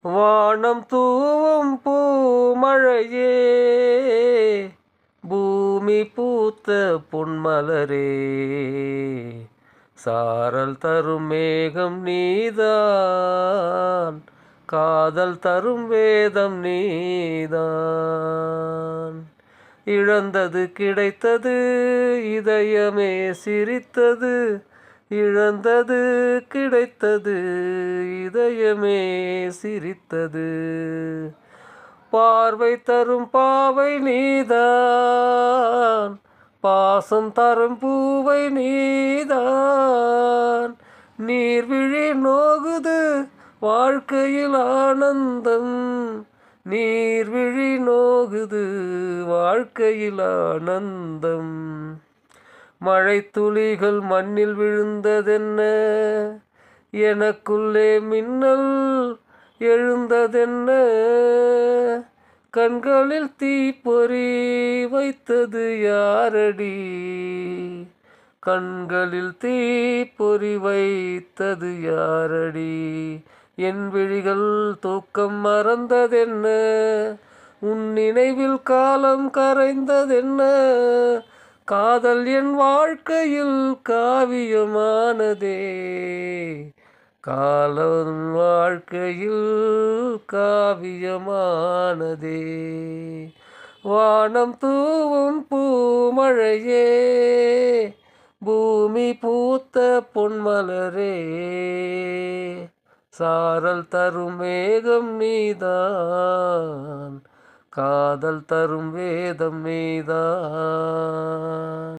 வானம் தூவும் பூமழையே, பூமி பூத்த பொன்மலரே, சாரல் தரும் மேகம் நீதான், காதல் தரும் வேதம் நீதான். இழந்தது கிடைத்தது, இதயமே சிரித்தது, இழந்தது கிடைத்தது, இதயமே சிரித்தது. பார்வை தரும் பாவை நீதான், பாசம் தரும் பூவை நீதான். நீர்விழி நோகுது வாழ்க்கையில் ஆனந்தம், நீர்விழி நோகுது வாழ்க்கையில் ஆனந்தம். மழை துளிகள் மண்ணில் விழுந்ததென்ன, எனக்குள்ளே மின்னல் எழுந்ததென்ன. கண்களில் தீப்பொறி வைத்தது யாரடி, கண்களில் தீப்பொறி வைத்தது யாரடி. என் விழிகள் தூக்கம் மறந்ததென்ன, உன் நினைவில் காலம் கரைந்ததென்ன. காதல் என் வாழ்க்கையில் காவியமானதே, காலம் வாழ்க்கையில் காவியமானதே. வானம் தூவும் பூமழையே, பூமி பூத்த பொன்மலரே, சாரல் தரும் மேகம் நீதான், காதல் தரும் வேதம் நீதான்.